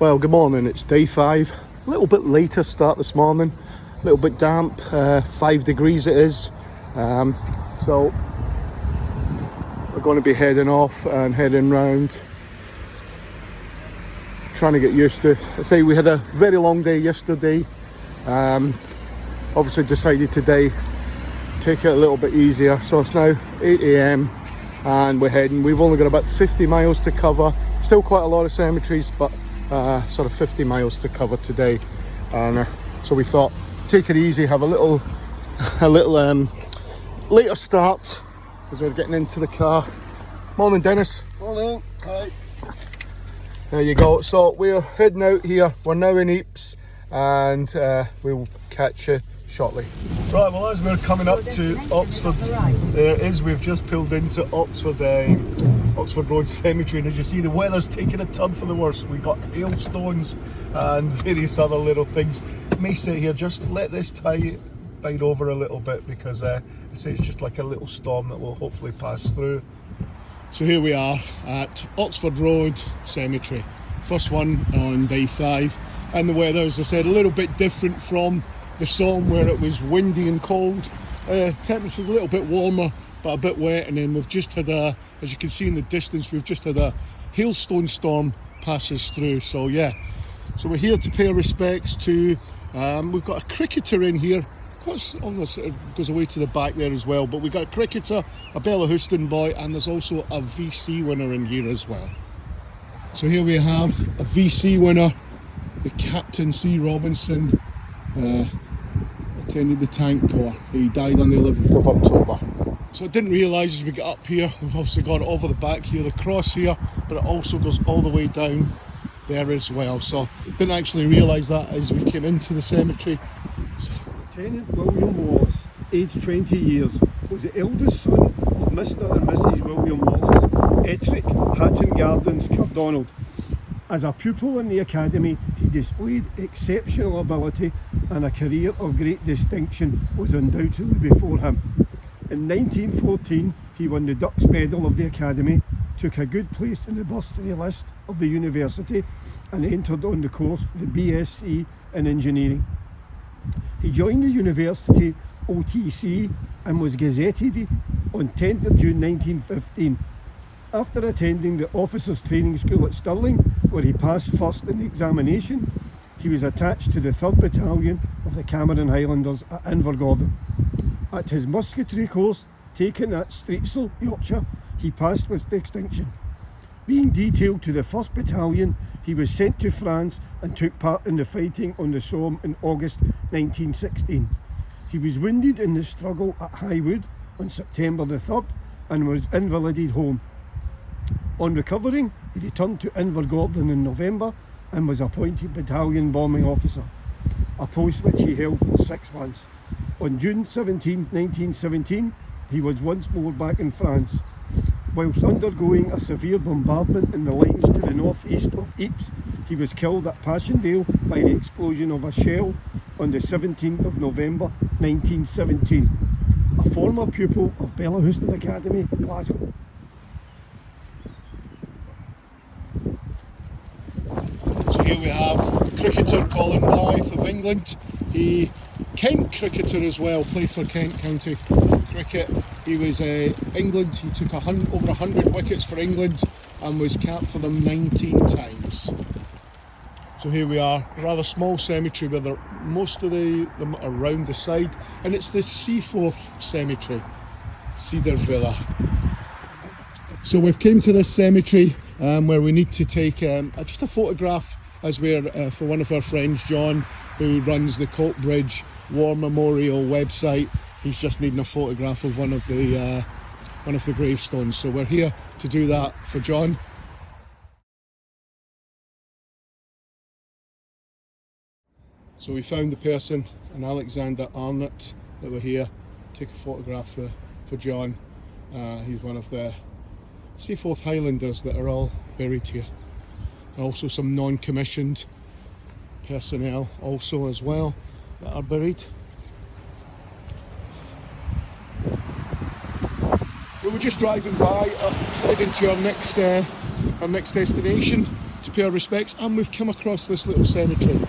Well, good morning, it's day 5. A little bit later start this morning, a little bit damp, 5 degrees it is. So we're going to be heading off and heading round, trying to get used to. I say we had a very long day yesterday. Obviously decided today take it a little bit easier. So it's now 8 a.m. and we're heading. We've only got about 50 miles to cover. Still quite a lot of cemeteries, but sort of 50 miles to cover today. And so we thought take it easy, have a little later start as we're getting into the car. Morning, Dennis. Morning. Hi. There you go. So we're heading out here. We're now in Ypres, and we'll catch you shortly. Right, well, as we're coming up to Oxford, there it is. We've just pulled into Oxford Road Cemetery, and as you see, the weather's taking a turn for the worse. We've got hailstones and various other little things. May sit here, just let this tide over a little bit, because I say it's just like a little storm that will hopefully pass through. So here we are at Oxford Road Cemetery, first one on day 5, and the weather, as I said, a little bit different from the Somme where it was windy and cold. Temperature's a little bit warmer but a bit wet, and then we've just had as you can see in the distance, we've just had a hailstone storm pass us through. So yeah, so we're here to pay respects to, we've got a cricketer in here. It goes away to the back there as well, but we've got a cricketer, a Bellahouston boy, and there's also a VC winner in here as well. So here we have a VC winner, the Captain C. Robinson, attended the Tyne Cot. He died on the 11th of October. So I didn't realise as we get up here, we've obviously got it over the back here, the cross here, but it also goes all the way down there as well. So didn't actually realise that as we came into the cemetery. Lieutenant William Wallace, aged 20 years, was the eldest son of Mr. and Mrs. William Wallace, Ettrick, Hatton Gardens, Cardonald. As a pupil in the Academy, he displayed exceptional ability, and a career of great distinction was undoubtedly before him. In 1914, he won the Dux Medal of the Academy, took a good place in the bursary list of the university, and entered on the course for the BSc in Engineering. He joined the university OTC and was gazetted on 10th of June 1915. After attending the Officers Training School at Stirling, where he passed first in the examination, he was attached to the 3rd Battalion of the Cameron Highlanders at Invergordon. At his musketry course, taken at Streetsel, Yorkshire, he passed with distinction. Being detailed to the 1st Battalion, he was sent to France and took part in the fighting on the Somme in August 1916. He was wounded in the struggle at Highwood on September the 3rd and was invalided home. On recovering, he returned to Invergordon in November and was appointed battalion bombing officer, a post which he held for 6 months. On June 17, 1917, he was once more back in France. Whilst undergoing a severe bombardment in the lines to the northeast of Ypres, he was killed at Passchendale by the explosion of a shell on the 17th of November 1917. A former pupil of Bellahouston Academy, Glasgow. So here we have the cricketer Colin Blythe of England. He Kent cricketer as well, played for Kent County Cricket. He was England, he took over 100 wickets for England and was capped for them 19 times. So here we are, a rather small cemetery where most of them are round the side, and it's the Seaforth Cemetery, Cedar Villa. So we've came to this cemetery where we need to take just a photograph, as we're for one of our friends, John, who runs the Coatbridge War Memorial website. He's just needing a photograph of one of the gravestones. So we're here to do that for John. So we found the person, an Alexander Arnott, that were here. Take a photograph for John. He's one of the Seaforth Highlanders that are all buried here. Also some non-commissioned personnel also as well that are buried. We were just driving by, heading to our next destination. to pay our respects, and we've come across this little cemetery,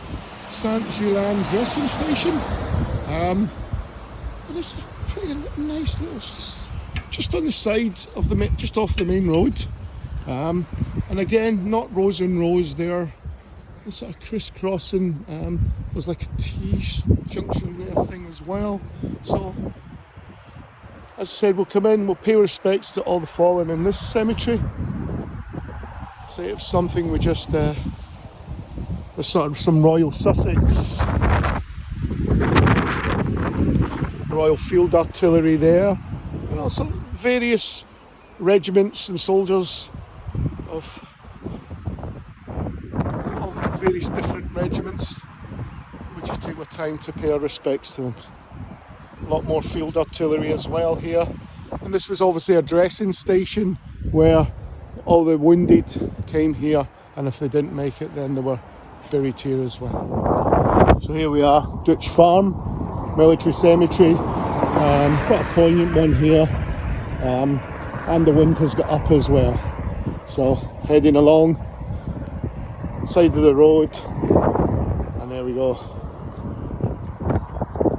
Saint Julian dressing station. And it's a pretty nice little, just on the side of the, just off the main road. And again, not rows and rows there. It's sort of crisscrossing. There's like a T-junction there thing as well. So, as I said, we'll come in, we'll pay respects to all the fallen in this cemetery. Say it's something we just, there's sort of some Royal Sussex, Royal Field Artillery there, and also various regiments and soldiers of all the various different regiments. We just take our time to pay our respects to them. A lot more field artillery as well here, and this was obviously a dressing station where all the wounded came here, and if they didn't make it then they were buried here as well. So here we are, Dutch Farm Military Cemetery, quite a poignant one here, and the wind has got up as well. So heading along side of the road, and there we go,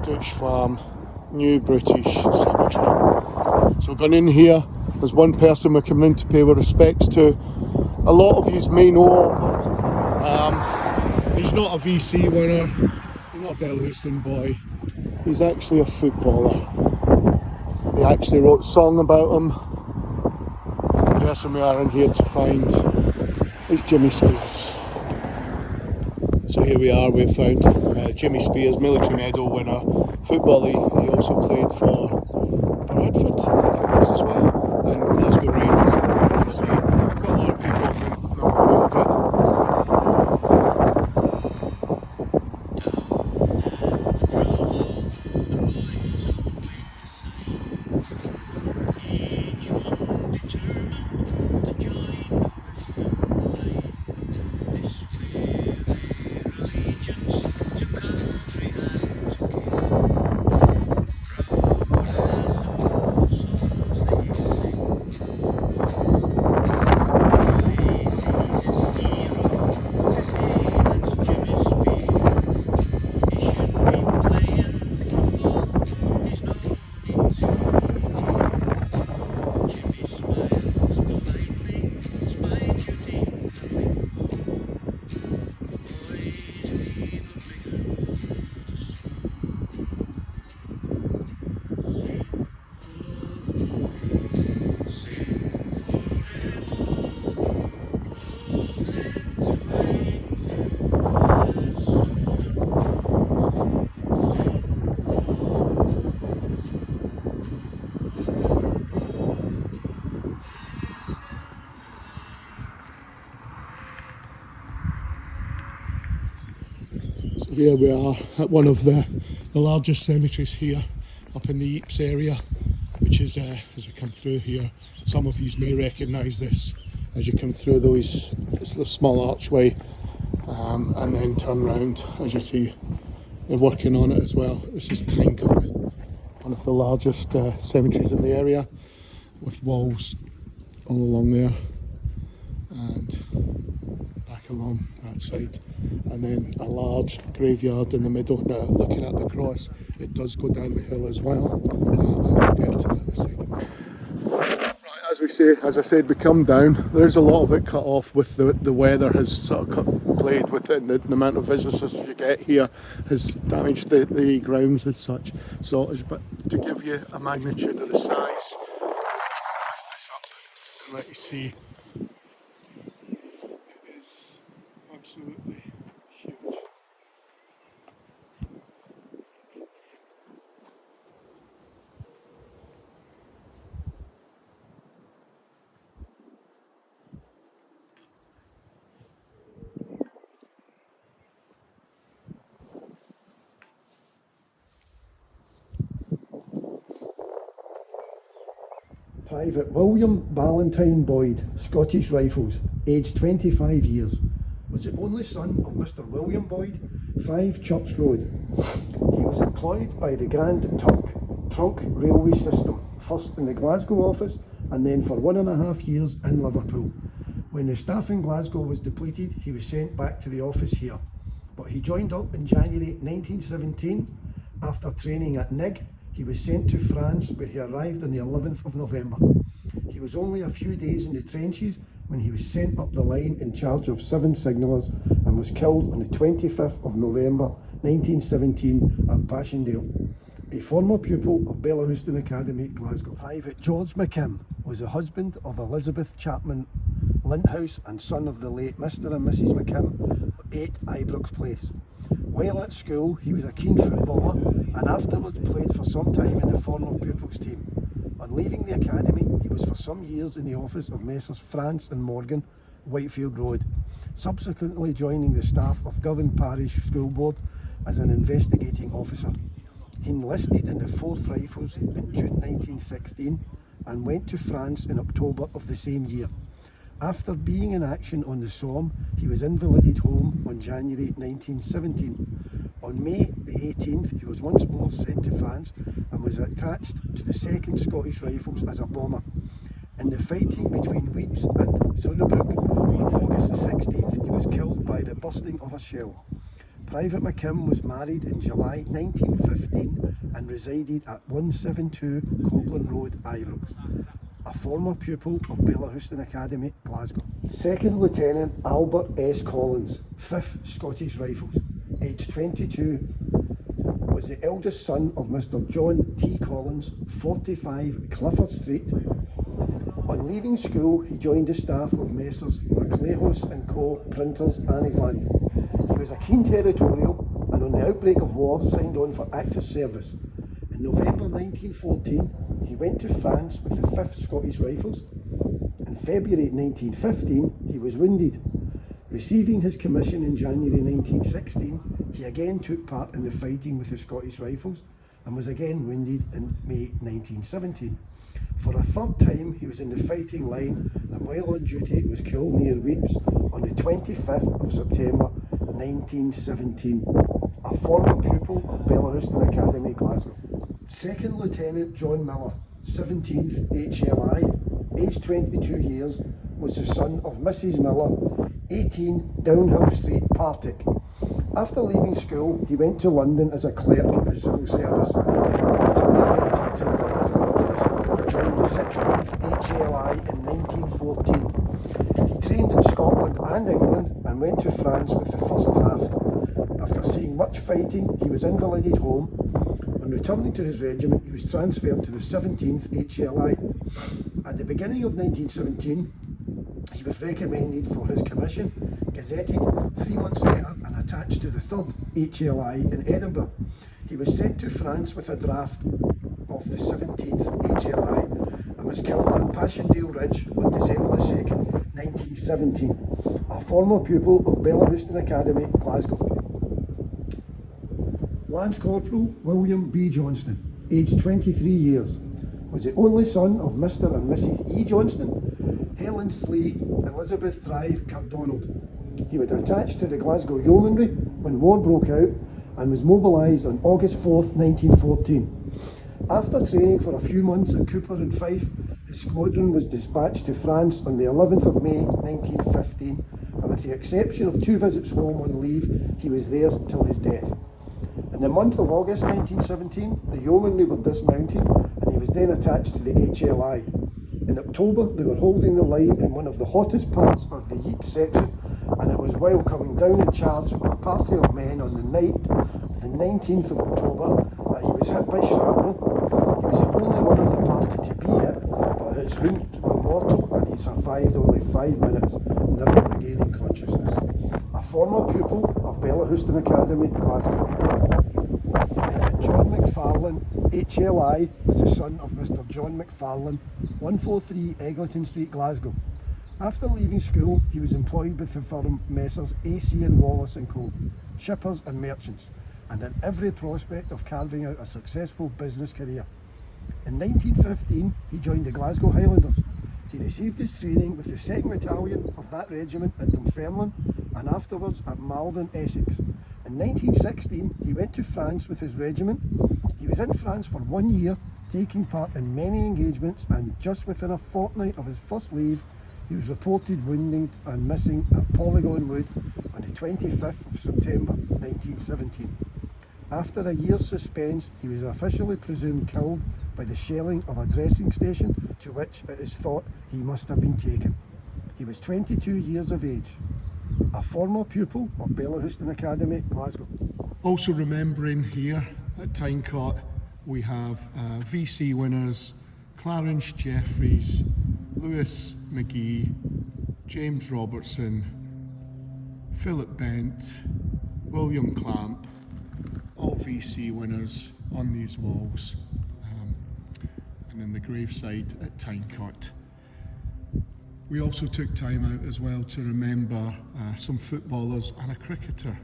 Dutch Farm, New British Cemetery. So going in here, there's one person we're coming in to pay our respects to. A lot of you may know of him. He's not a VC winner, he's not a Bellahouston boy, he's actually a footballer. They actually wrote a song about him, and the person we are in here to find is Jimmy Spears. So here we are, we've found Jimmy Spears, military medal winner, footballer. He also played for Bradford, I think it was as well, and Glasgow Rangers. As you see, got a lot of people who know him real Here we are at one of the largest cemeteries here up in the Ypres area, which is as we come through here, some of you may recognise this as you come through this little small archway, and then turn round. As you see, they're working on it as well. This is Tyne Cot, one of the largest cemeteries in the area, with walls all along there and back along that side, and then a large graveyard in the middle. Now, looking at the cross, it does go down the hill as well, and we'll get to that in a second. Right, as I said, we come down. There's a lot of it cut off with the weather has sort of played with it, and the amount of visitors you get here has damaged the grounds as such. So, but to give you a magnitude of the size, I'll lift this up and let you see. It is absolutely huge. Private William Ballantyne Boyd, Scottish Rifles, aged 25 years, was the only son of Mr. William Boyd, 5 Church Road. He was employed by the Grand Trunk Railway System, first in the Glasgow office and then for 1.5 years in Liverpool. When the staff in Glasgow was depleted, he was sent back to the office here. But he joined up in January 1917. After training at Nig, he was sent to France, where he arrived on the 11th of November. He was only a few days in the trenches when he was sent up the line in charge of 7 signallers and was killed on the 25th of November 1917 at Passchendale. A former pupil of Bellahouston Academy, Glasgow. Private George McKim was the husband of Elizabeth Chapman Linthouse and son of the late Mr and Mrs McKim of 8 Ypres Place. While at school, he was a keen footballer and afterwards played for some time in the former pupils team. On leaving the academy, he was for some years in the office of Messrs France and Morgan, Whitefield Road, subsequently joining the staff of Govan Parish School Board as an investigating officer. He enlisted in the 4th Rifles in June 1916 and went to France in October of the same year. After being in action on the Somme, he was invalided home on January 1917. On May the 18th, he was once more sent to France and was attached to the 2nd Scottish Rifles as a bomber. In the fighting between Ypres and Zonnebroek on August the 16th, he was killed by the bursting of a shell. Private McKim was married in July 1915 and resided at 172 Copeland Road, Ypres. A former pupil of Bellahouston Academy, Glasgow. Second Lieutenant Albert S. Collins, 5th Scottish Rifles, aged 22, was the eldest son of Mr John T. Collins, 45 Clifford Street. On leaving school, he joined the staff of Messrs MacLehos and Co. Printers, Anniesland. He was a keen territorial and on the outbreak of war signed on for active service. In November 1914, he went to France with the 5th Scottish Rifles. In February 1915, he was wounded. Receiving his commission in January 1916, he again took part in the fighting with the Scottish Rifles and was again wounded in May 1917. For a 3rd time, he was in the fighting line and while on duty was killed near Ypres on the 25th of September 1917. A former pupil of Bellahouston Academy, Glasgow. Second Lieutenant John Miller, 17th HLI, aged 22 years, was the son of Mrs Miller, 18 Downhill Street, Partick. After leaving school, he went to London as a clerk in the civil service. Returning later to the Glasgow office, he joined the 16th HLI in 1914. He trained in Scotland and England and went to France with the 1st Draft. After seeing much fighting, he was invalided home. On returning to his regiment, he was transferred to the 17th HLI. At the beginning of 1917, he was recommended for his commission, gazetted 3 months later and attached to the 3rd HLI in Edinburgh. He was sent to France with a draft of the 17th HLI and was killed at Passchendale Ridge on December the 2nd, 1917. A former pupil of Bellahouston Academy, Glasgow. Lance Corporal William B. Johnston, aged 23 years, was the only son of Mr and Mrs E. Johnston, Helen Slee, Elizabeth Drive, Cardonald. He was attached to the Glasgow Yeomanry when war broke out and was mobilised on August 4th, 1914. After training for a few months at Cooper and Fife, his squadron was dispatched to France on the 11th of May 1915, and with the exception of 2 visits home on leave, he was there till his death. In the month of August 1917, the Yeomanry were dismounted and he was then attached to the HLI. In October, they were holding the line in one of the hottest parts of the Ypres section, and it was while coming down in charge of a party of men on the night of the 19th of October that he was hit by shrapnel. He was the only one of the party to be hit, but his wounds were mortal and he survived only 5 minutes, never regaining consciousness. A former pupil of Bellahouston Academy, Glasgow. John McFarlane, HLI, was the son of Mr John McFarlane, 143 Eglinton Street, Glasgow. After leaving school, he was employed with the firm Messrs AC and Wallace and Co, shippers and merchants, and had every prospect of carving out a successful business career. In 1915, he joined the Glasgow Highlanders. He received his training with the 2nd Battalion of that regiment at Dunfermline and afterwards at Malden, Essex. In 1916, he went to France with his regiment. He was in France for 1 year, taking part in many engagements, and just within a fortnight of his first leave, he He was reported wounded and missing at Polygon Wood on the 25th of September 1917. After a year's suspense, he was officially presumed killed by the shelling of a dressing station to which it is thought he must have been taken. He was 22 years of age, a former pupil of Bellahouston Academy, Glasgow. Also remembering here at Tyne Cot, we have VC winners Clarence Jeffries, Lewis McGee, James Robertson, Philip Bent, William Clamp, all VC winners on these walls, and in the graveside at Tyne Cot. We also took time out as well to remember some footballers and a cricketer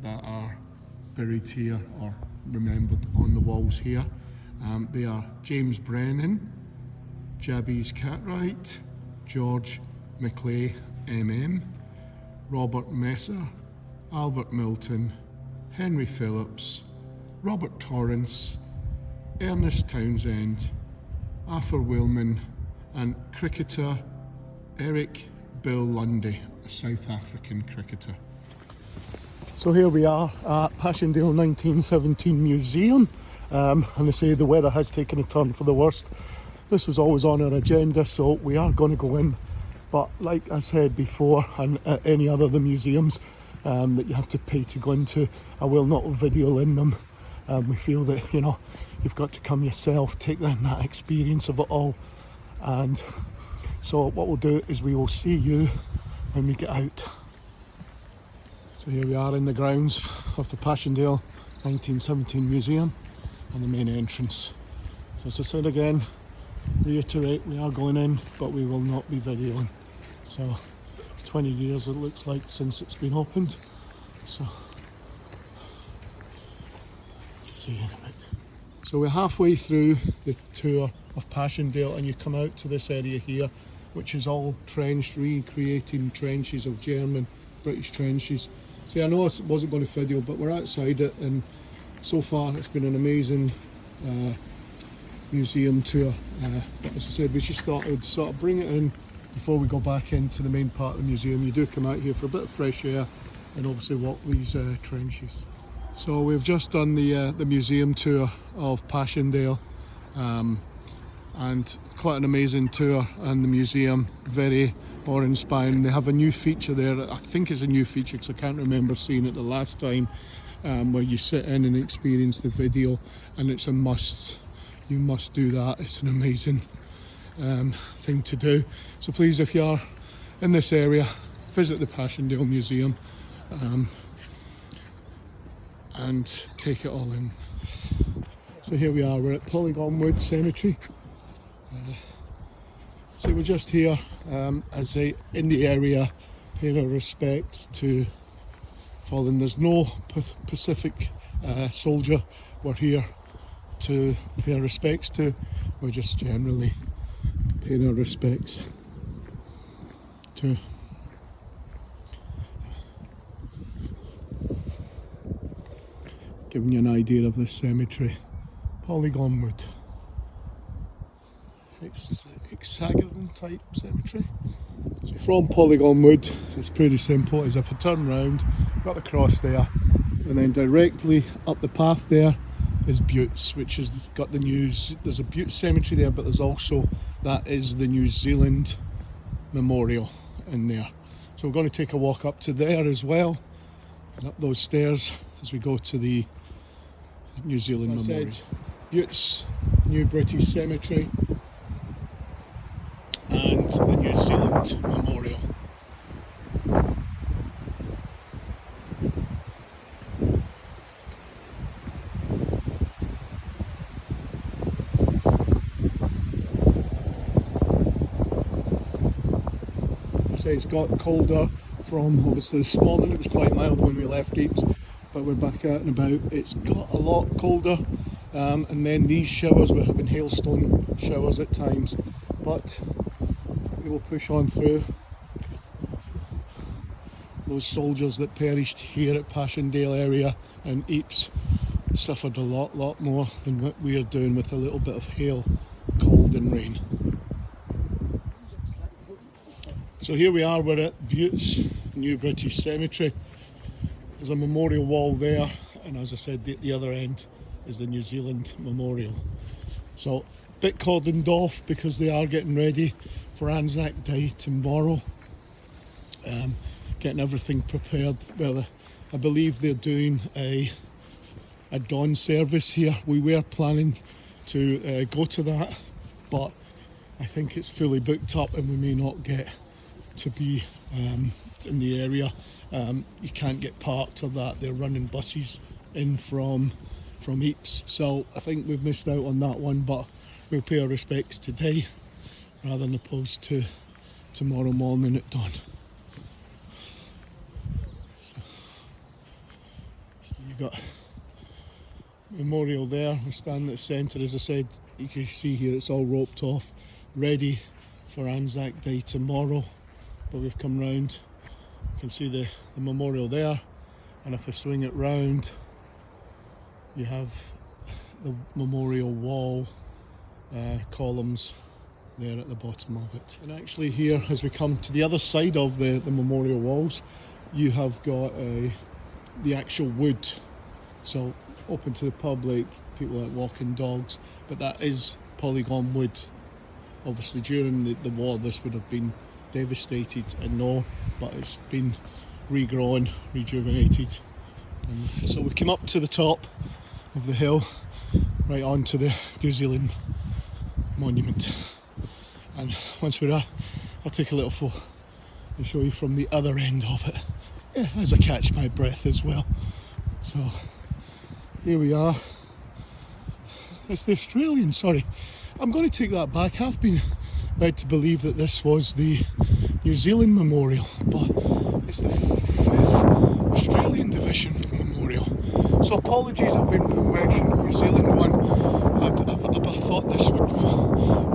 that are buried here or remembered on the walls here. They are James Brennan, Jabez Cartwright, George Maclay MM, Robert Messer, Albert Milton, Henry Phillips, Robert Torrance, Ernest Townsend, Arthur Wilman, and cricketer Eric Bill Lundy, a South African cricketer. So here we are at Passchendale 1917 Museum, and they say the weather has taken a turn for the worst. This was always on our agenda, so we are going to go in, but like I said before, and at any other of the museums that you have to pay to go into, I will not video in them. We feel that, you know, you've got to come yourself, take in that experience of it all. And so what we'll do is we will see you when we get out. So here we are in the grounds of the Passchendale 1917 Museum and the main entrance. So as I said again, reiterate, we are going in, but we will not be videoing. So it's 20 years it looks like since it's been opened. So see you in a bit. So we're halfway through the tour of Passchendale, and you come out to this area here, which is all trenched, recreating trenches of German, British trenches. See, I know I wasn't going to video, but we're outside it, and so far it's been an amazing museum tour. But as I said, we just thought I would sort of bring it in before we go back into the main part of the museum. You do come out here for a bit of fresh air and obviously walk these trenches. So we've just done the museum tour of Passchendale, and quite an amazing tour, and the museum very awe-inspiring. They have a new feature there, I think it's a new feature because I can't remember seeing it the last time, where you sit in and experience the video, and it's a must. You must do that. It's an amazing thing to do. So please, if you are in this area, visit the Passchendale Museum and take it all in. So here we are, we're at Polygon Wood Cemetery. So we're just here as in the area, paying our respects to fallen. There's no Pacific soldier we're here to pay our respects to. We're just generally paying our respects to giving you an idea of this cemetery. Polygon Wood, hexagon type cemetery. So from Polygon Wood, it's pretty simple. As if I turn round, got the cross there, and then directly up the path there is Buttes, which has got the news. There's a Buttes cemetery there, but there's also, that is the New Zealand memorial in there. So we're going to take a walk up to there as well, and up those stairs as we go to the New Zealand memorial. Buttes, New British Cemetery, and the New Zealand memorial. It's got colder from obviously this morning. It was quite mild when we left Ypres, but we're back out and about. It's got a lot colder, and then these showers, we're having hailstone showers at times, but we will push on through. Those soldiers that perished here at Passchendale area and Ypres suffered a lot more than what we are doing with a little bit of hail, cold and rain. So here we are, we're at Buttes New British Cemetery. There's a memorial wall there, and as I said, the other end is the New Zealand Memorial. So a bit cordoned off because they are getting ready for Anzac Day tomorrow. Getting everything prepared. Well, I believe they're doing a dawn service here. We were planning to go to that, but I think it's fully booked up and we may not get to be in the area. You can't get parked or that. They're running buses in from Ypres, so I think we've missed out on that one, but we'll pay our respects today rather than opposed to tomorrow morning at dawn. So you've got memorial there. We're standing at the centre. As I said, you can see here it's all roped off, ready for Anzac Day tomorrow. But we've come round, you can see the memorial there, and if I swing it round, you have the memorial wall columns there at the bottom of it. And actually here, as we come to the other side of the memorial walls, you have got the actual wood, so open to the public, people like walking dogs, but that is polygon wood. Obviously during the war this would have been devastated, I know, but it's been regrown, rejuvenated. And so we came up to the top of the hill, right onto the New Zealand monument, and once we're there, I'll take a little photo and show you from the other end of it, yeah, as I catch my breath as well. So here we are. It's the Australian, sorry, I'm going to take that back. I've been led to believe that this was the New Zealand Memorial, but it's the 5th Australian Division Memorial. So apologies, I've been mentioning New Zealand one. I thought this would,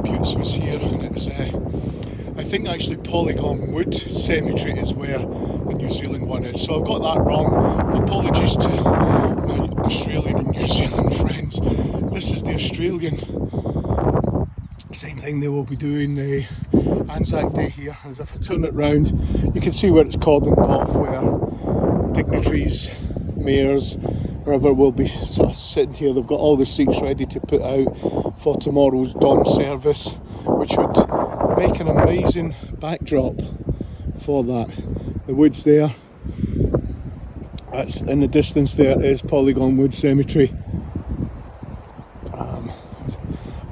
Buttes was here, and it was, I think actually Polygon Wood Cemetery is where the New Zealand one is. So I've got that wrong. Apologies to my Australian and New Zealand friends. This is the Australian. Same thing, they will be doing the Anzac Day here. As if I turn it round, you can see where it's cordoned off, where dignitaries, mayors, whoever will be sort of sitting here. They've got all the seats ready to put out for tomorrow's dawn service, which would make an amazing backdrop for that. The woods there, that's in the distance there is Polygon Wood Cemetery.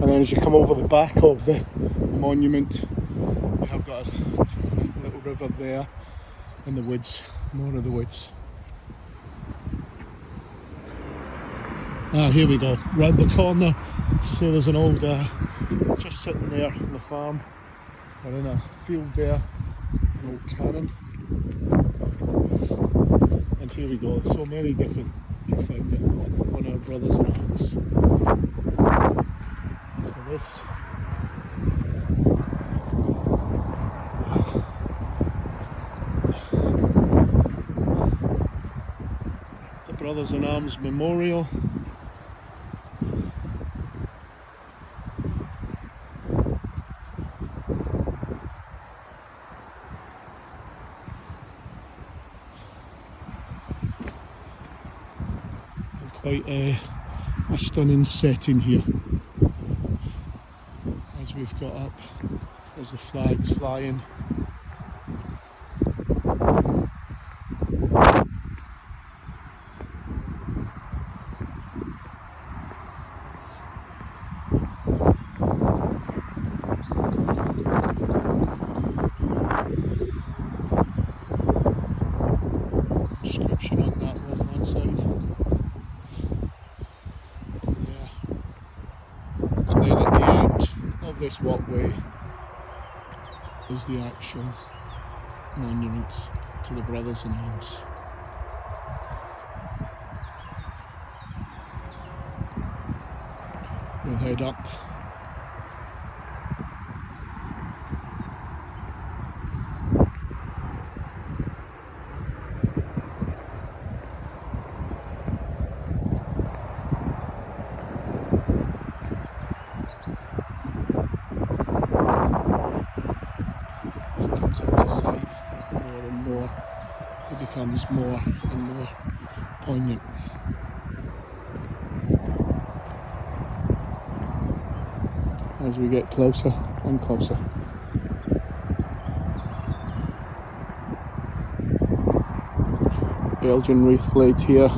And then as you come over the back of the monument, you have got a little river there in the woods, more of the woods. Ah, here we go, round the corner. So there's an old, just sitting there on the farm, or in a field there, an old cannon. And here we go, so many different, we found it, one of our brothers in arms. So this, the Brothers in Arms Memorial. Quite a stunning setting here as we've got up. There's the flags flying. Inscription on that one side. And then at the end of this walkway is the actual monument to the Brothers in Arms. We'll head up. becomes more and more poignant. As we get closer and closer. Belgian wreath laid here,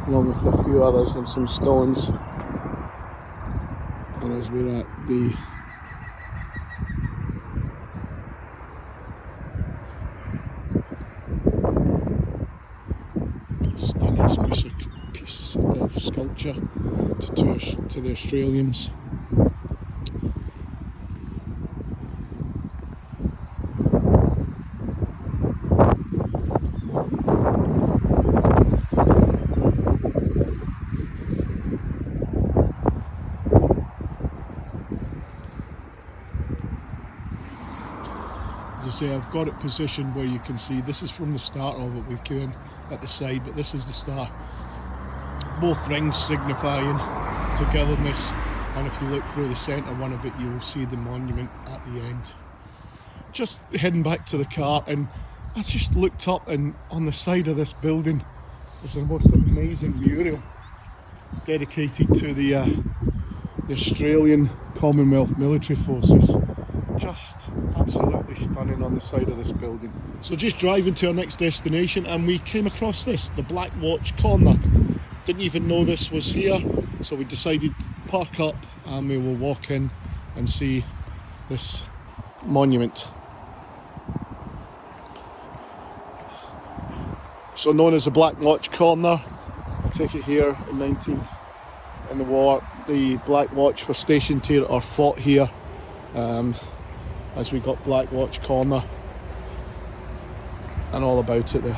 along with a few others and some stones. And as we're at the stunning piece of sculpture to the Australians. As I say, I've got it positioned where you can see this is from the start of it. We've come in at the side, but this is the start. Both rings signifying togetherness, and if you look through the centre one of it, you'll see the monument at the end. Just heading back to the car, and I just looked up, and on the side of this building there's the most amazing mural dedicated to the Australian Commonwealth Military Forces. Just absolutely stunning on the side of this building. So just driving to our next destination, and we came across this, the Black Watch Corner. Didn't even know this was here, so we decided to park up and we will walk in and see this monument. So known as the Black Watch Corner, I take it here in the war, the Black Watch were stationed here or fought here. As we got Black Watch Corner and all about it there.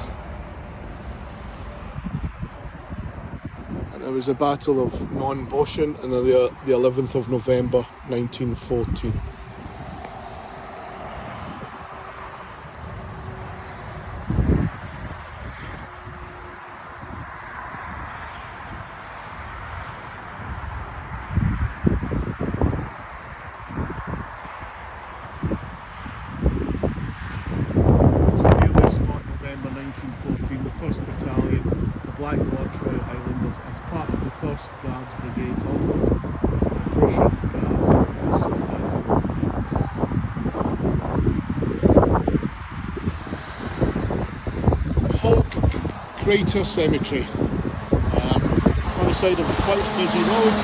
And it was the Battle of Non-Boschen on the 11th of November 1914. The 1st Battalion, the Black Watch Royal Highlanders, as part of the 1st Guards Brigade halted the Prussian Guards first to the Battle of Hawk Crater Cemetery, on the side of a quite busy road,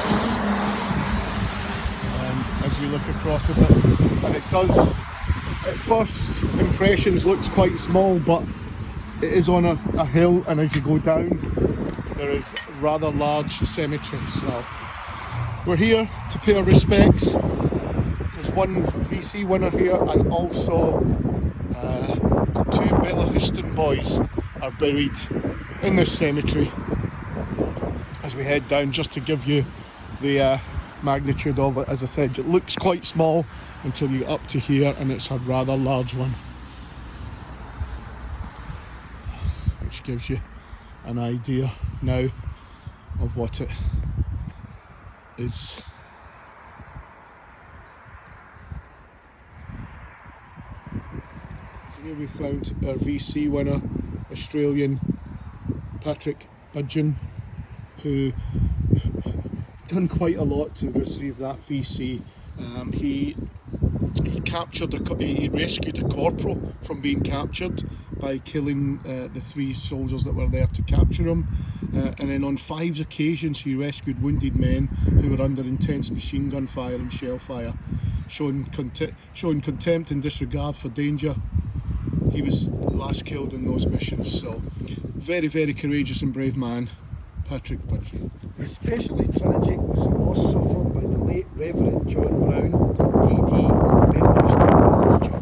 as we look across a bit, and it does, at first impressions, looks quite small, but it is on a hill, and as you go down there is a rather large cemetery. So we're here to pay our respects. There's one VC winner here, and also 2 Bellahouston boys are buried in this cemetery as we head down, just to give you the magnitude of it. As I said, it looks quite small until you get up to here, and it's a rather large one, which gives you an idea now of what it is. So here we found our VC winner, Australian Patrick Budgeon, who done quite a lot to receive that VC. He rescued a corporal from being captured by killing the 3 soldiers that were there to capture him, and then on 5 occasions he rescued wounded men who were under intense machine gun fire and shell fire, showing contempt and disregard for danger. He was last killed in those missions. So very, very courageous and brave man, Patrick Budgeon. Especially tragic was the loss suffered by the late Reverend John Brown, DD of Bellahouston Church,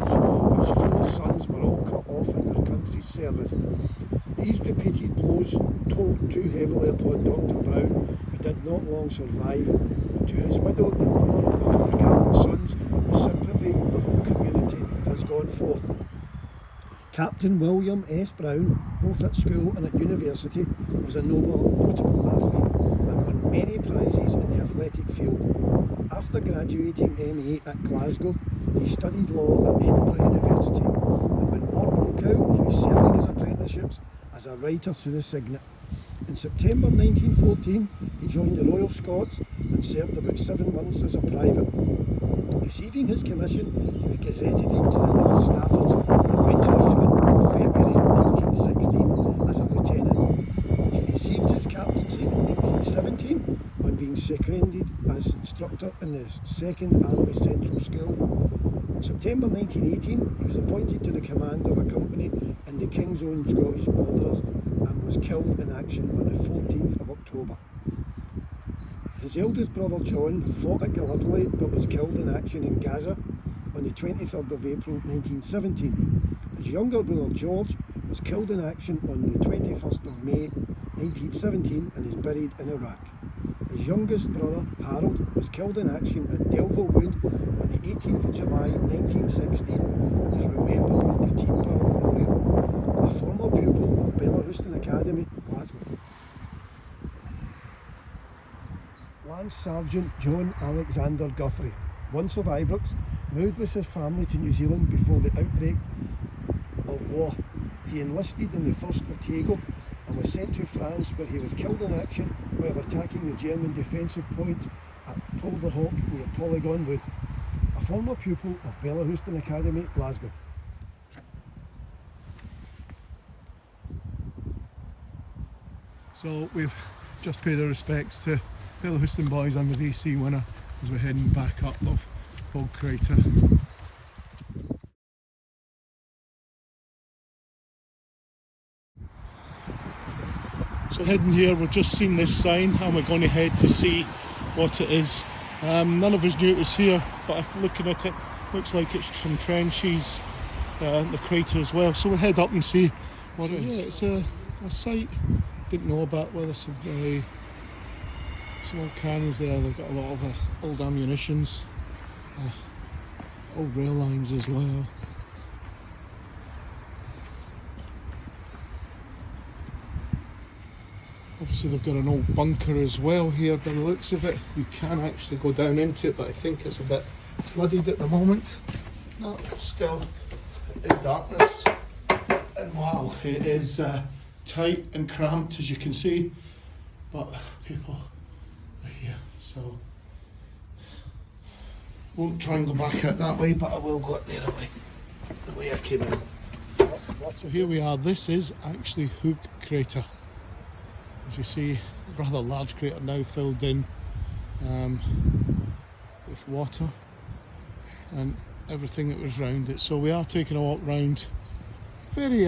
whose 4 sons were all cut off in their country's service. These repeated blows told too heavily upon Dr. Brown, who did not long survive. To his widow and mother of the 4 gallant sons, the sympathy of the whole community has gone forth. Captain William S. Brown, both at school and at university, was a notable athlete and won many prizes in the athletic field. After graduating MA at Glasgow, he studied law at Edinburgh University, and when war broke struck out, he was serving his apprenticeships as a writer through the Signet. In September 1914, he joined the Royal Scots and served about 7 months as a private. Receiving his commission, he was gazetted to the North Staffords and went to the front in February 1916 as a lieutenant. He received his captaincy in 1917 on being seconded as instructor in the 2nd Army Central School. In September 1918, he was appointed to the command of a company in the King's Own Scottish Borderers and was killed in action on the 14th of October. His eldest brother John fought at Gallipoli but was killed in action in Gaza on the 23rd of April 1917. His younger brother George was killed in action on the 21st of May 1917 and is buried in Iraq. His youngest brother Harold was killed in action at Delville Wood on the 18th of July 1916 and is remembered in the Ypres Memorial, a former pupil of Bellahouston Academy, Glasgow. Lance Sergeant John Alexander Guthrie, once of Ypres, moved with his family to New Zealand before the outbreak of war. He enlisted in the 1st Otago and was sent to France, where he was killed in action while attacking the German defensive points at Polderhawk near Polygon Wood. A former pupil of Bellahouston Academy, Glasgow. So we've just paid our respects to Bellahouston boys and the VC winner as we're heading back up of Bog Crater. So heading here, we've just seen this sign and we're going to head to see what it is. None of us knew it was here, but looking at it, looks like it's some trenches, the crater as well. So we'll head up and see what it is. Yeah, it's a site. Didn't know about whether some small cannons there. They've got a lot of old ammunitions, old rail lines as well. Obviously they've got an old bunker as well here by the looks of it. You can actually go down into it, but I think it's a bit flooded at the moment. No, it's still in darkness. And wow, it is tight and cramped as you can see, but people are here, so won't try and go back out that way, but I will go out the other way, the way I came in. So here we are. This is actually Hook Crater. As you see, a rather large crater now filled in with water and everything that was around it. So we are taking a walk round. Very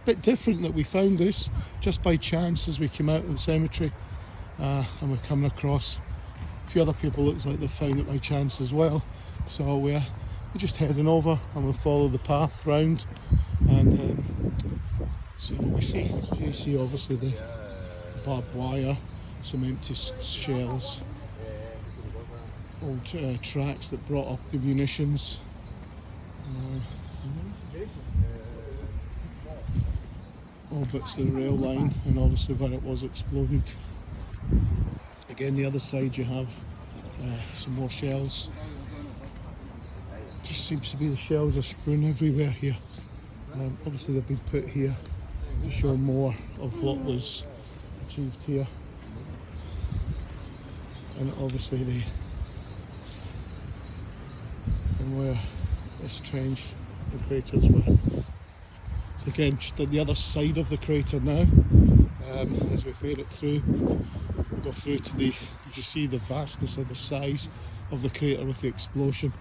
bit different that we found this just by chance as we came out of the cemetery, and we're coming across a few other people. Looks like they've found it by chance as well. So we're just heading over and we'll follow the path round and see what we see. So you see obviously the barbed wire, some empty shells, old tracks that brought up the munitions. All bits of the rail line and obviously where it was exploded. Again, the other side you have some more shells. Just seems to be the shells are strewn everywhere here. Obviously they've been put here to show more of what was achieved here. And obviously and where this trench, the craters were. So again, just at the other side of the crater now, as we've made it through, we'll go through to you see the vastness of the size of the crater with the explosion.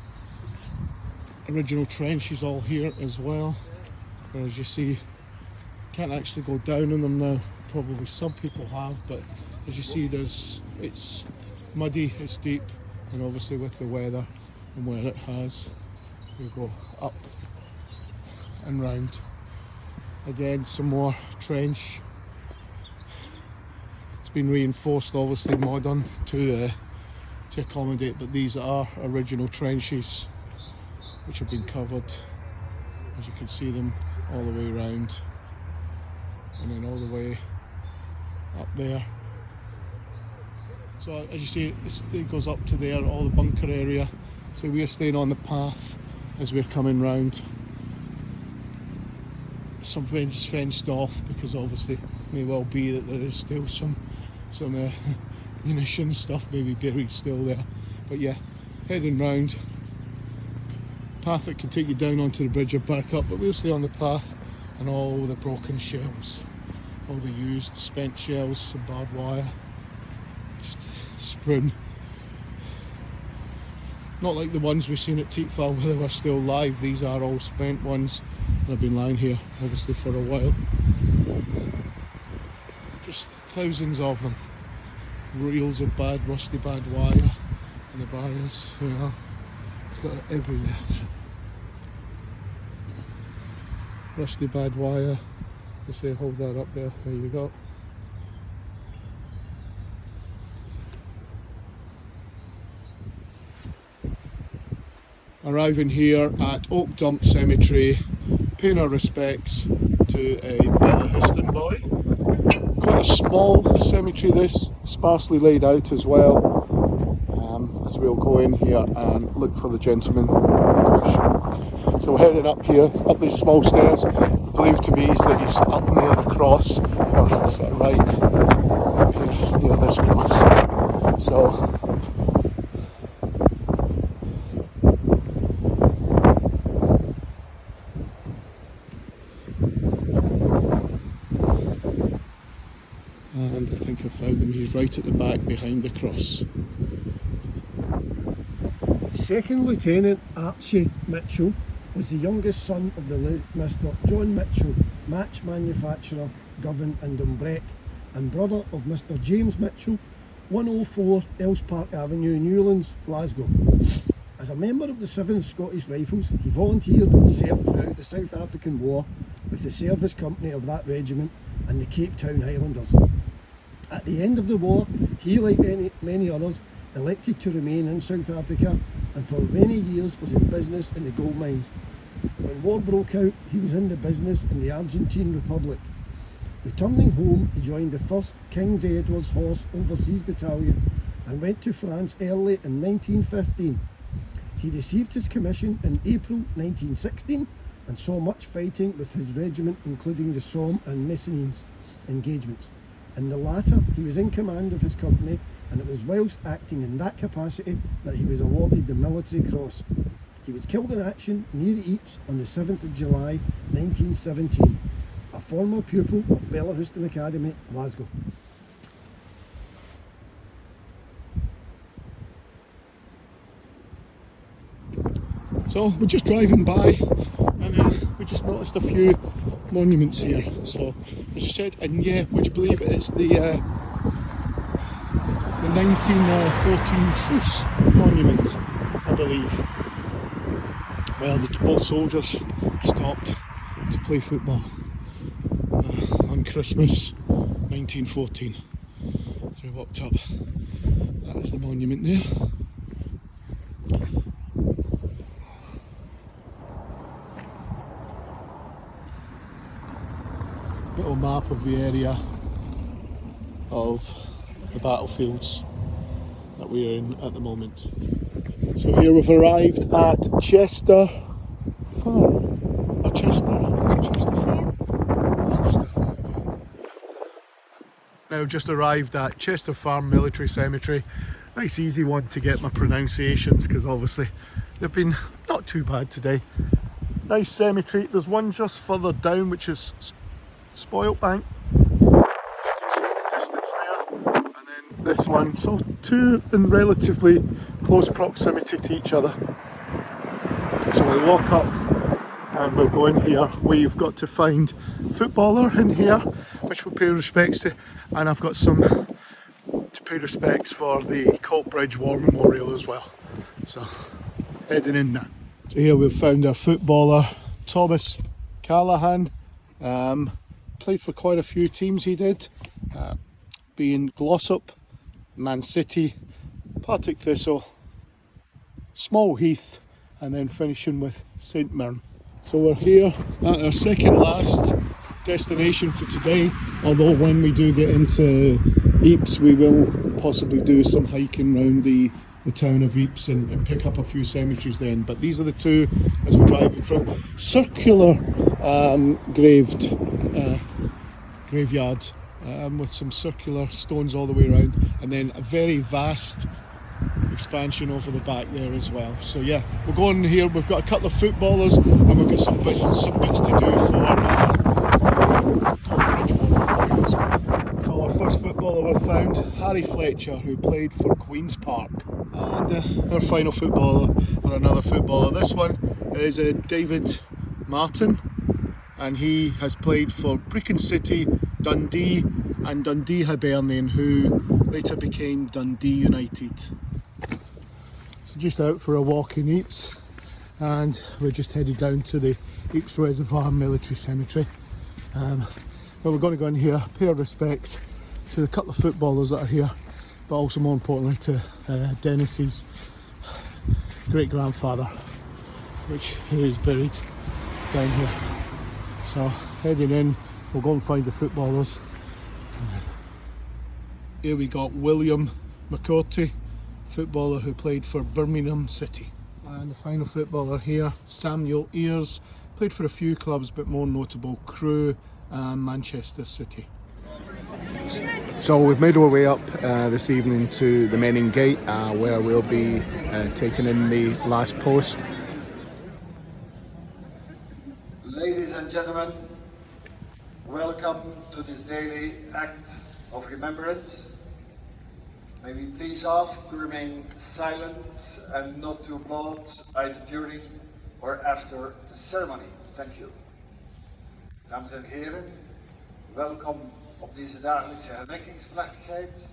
Original trenches all here as well, where as you see, can't actually go down in them now. Probably some people have, but as you see, it's muddy, it's deep, and obviously with the weather and where it has, we go up and round. Again, some more trench. It's been reinforced, obviously modern to accommodate, but these are original trenches which have been covered, as you can see them all the way around, and then all the way up there. So as you see, it goes up to there, all the bunker area. So we're staying on the path as we're coming round. some fenced off, because obviously may well be that there is still some munition stuff maybe buried still there. But yeah, heading round. Path that can take you down onto the bridge or back up, but we'll stay on the path, and all the broken shells, all the used spent shells, some barbed wire, just strewn. Not like the ones we've seen at Ypres where they were still live. These are all spent ones. They've been lying here obviously for a while. Just thousands of them. Reels of bad, rusty bad wire and the barriers, you know. It's got it everywhere. Rusty bad wire. They say hold that up there. There you go. Arriving here at Oak Dump Cemetery, paying our respects to a Bellahouston boy. Quite a small cemetery this, sparsely laid out as well, as we'll go in here and look for the gentleman in question. So we're heading up here, up these small stairs, believed to be that he's up near the cross, or sort of right up here near this cross. So and I think I found him. He's right at the back behind the cross. Second Lieutenant Archie Mitchell was the youngest son of the late Mr. John Mitchell, match manufacturer, Govan and Dumbreck, and brother of Mr. James Mitchell, 104 Else Park Avenue, Newlands, Glasgow. As a member of the 7th Scottish Rifles, he volunteered and served throughout the South African War with the service company of that regiment and the Cape Town Highlanders. At the end of the war, he, like many others, elected to remain in South Africa, and for many years was in business in the gold mines. When war broke out, he was in the business in the Argentine Republic. Returning home, he joined the 1st King's Edward's Horse Overseas Battalion and went to France early in 1915. He received his commission in April 1916 and saw much fighting with his regiment, including the Somme and Messines engagements. In the latter, he was in command of his company, and it was whilst acting in that capacity that he was awarded the Military Cross. He was killed in action near Ypres on the 7th of July 1917, a former pupil of Bellahouston Academy, Glasgow. So we're just driving by, and we just noticed a few monuments here. So as you said, and yeah, would you believe it is the 1914 truce monument, I believe. Well, both soldiers stopped to play football on Christmas 1914. So we walked up. That is the monument there. Little map of the area of the battlefields that we're in at the moment. So here we've arrived at Chester Farm. Or Chester Now just arrived at Chester Farm Military Cemetery. Nice easy one to get my pronunciations, because obviously they've been not too bad today. Nice cemetery. There's one just further down which is Spoilt Bank. And then this one, so two in relatively close proximity to each other. So we'll walk up and we'll go in here. We've got to find a footballer in here, which we'll pay respects to, and I've got some to pay respects for the Coatbridge War Memorial as well. So heading in now. So here we've found our footballer, Thomas Callahan. Played for quite a few teams he did. Being Glossop, Man City, Partick Thistle, Small Heath, and then finishing with St Mirren. So we're here at our second last destination for today, although when we do get into Ypres we will possibly do some hiking around the the town of Ypres and pick up a few cemeteries then. But these are the two as we're driving through. Circular graveyards with some circular stones all the way around, and then a very vast expansion over the back there as well. So yeah, we'll go on here. We've got a couple of footballers and we've got some bits to do for as well. So our first footballer we've found, Harry Fletcher, who played for Queen's Park, and our final footballer, or another footballer. This one is David Martin, and he has played for Brecon City, Dundee and Dundee Hibernian, who later became Dundee United. So just out for a walk in Ypres, and we're just headed down to the Ypres Reservoir Military Cemetery. But we're going to go in here, pay our respects to a couple of footballers that are here, but also more importantly to Dennis's great grandfather, which is buried down here. So heading in, we'll go and find the footballers. And then here we got William McCourty, footballer who played for Birmingham City. And the final footballer here, Samuel Ayres, played for a few clubs but more notable Crewe and Manchester City. So we've made our way up this evening to the Menin Gate where we'll be taking in the last post. Ladies and gentlemen, welcome to this daily act of remembrance. May we please ask to remain silent and not to applaud either during or after the ceremony. Thank you. Dames en heren, welkom op deze dagelijkse herdenkingsplechtigheid.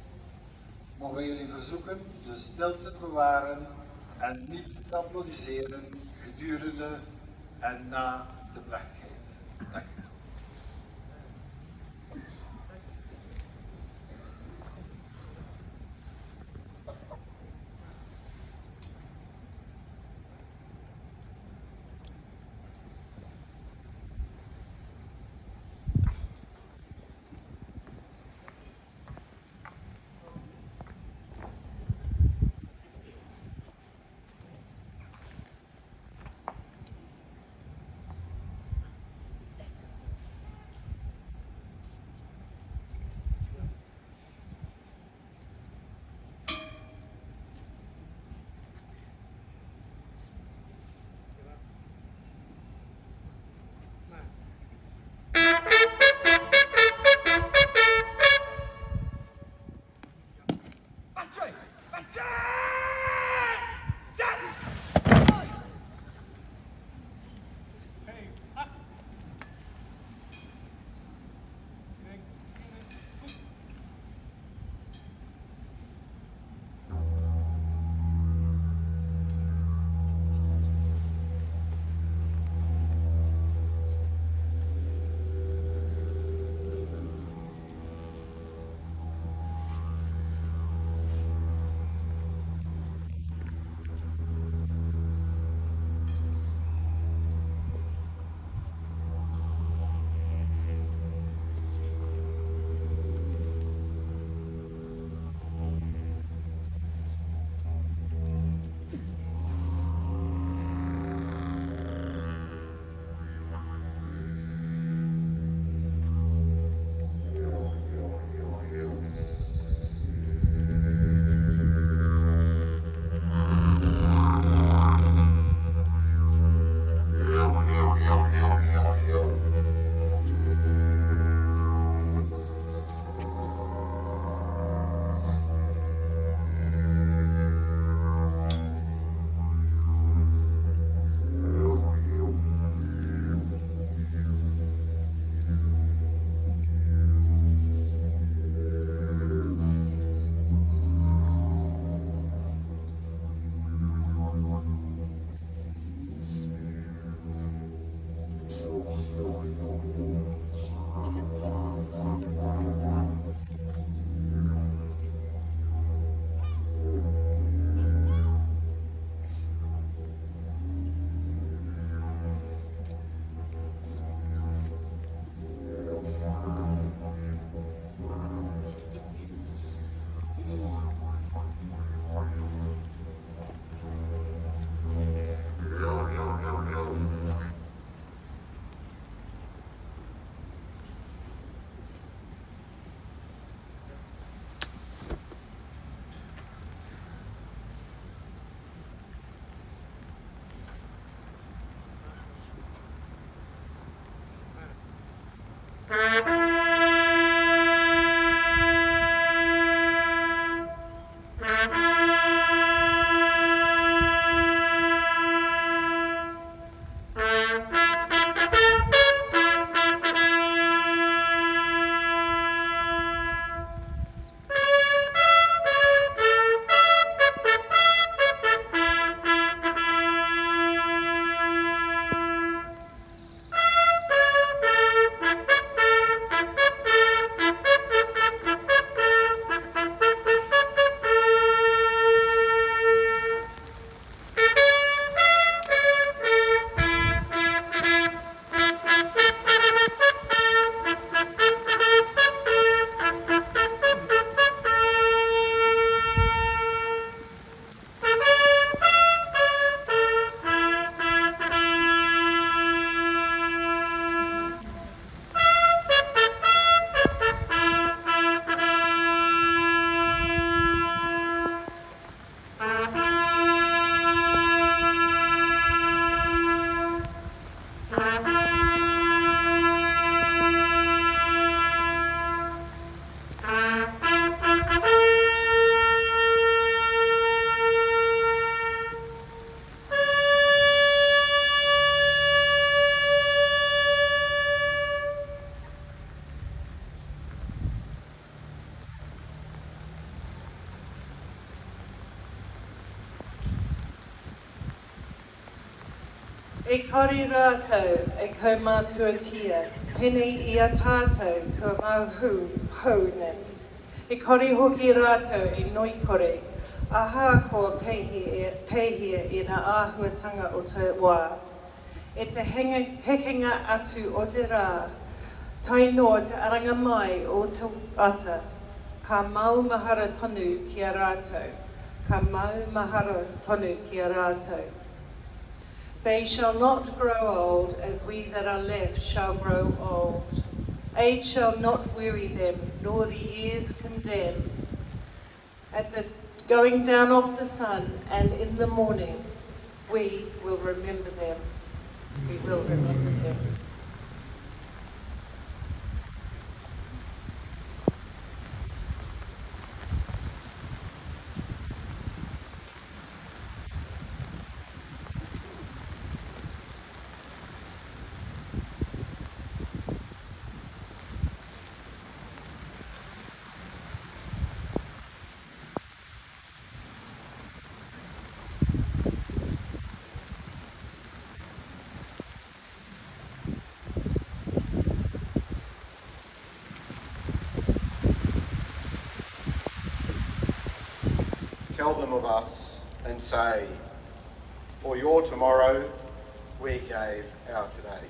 Mogen wij jullie verzoeken de stilte te bewaren en niet te applaudisseren gedurende en na de plechtigheid. Dank u. E kore rātou e kaumātuatia, pene I a tātou kua mauhu haune. E kore hoki rātou e noi kore, aha ko pehia I na āhuatanga o te wā. E te hekenga atu o te rā, tai noa te aranga mai o te ata, ka mau mahara tonu ki a rātou, ka mau mahara tonu ki a rātou. They shall not grow old as we that are left shall grow old. Age shall not weary them, nor the years condemn. At the going down of the sun and in the morning, we will remember them. We will remember them. Tell them of us and say, for your tomorrow we gave our today.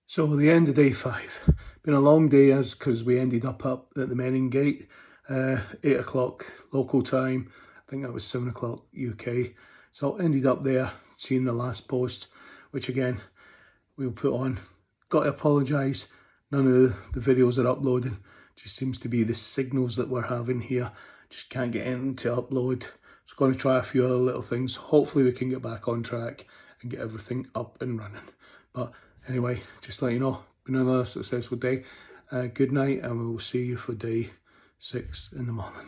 So the end of day 5. Been a long day because we ended up at the Menin Gate, 8 o'clock local time. I think that was 7 o'clock UK. So ended up there seeing the last post, which again we'll put on. Got to apologise, none of the videos are uploading. Just seems to be the signals that we're having here. Just can't get anything to upload. Just going to try a few other little things. Hopefully we can get back on track and get everything up and running. But anyway, just to let you know, been another successful day. Good night, and we will see you for day 6 in the morning.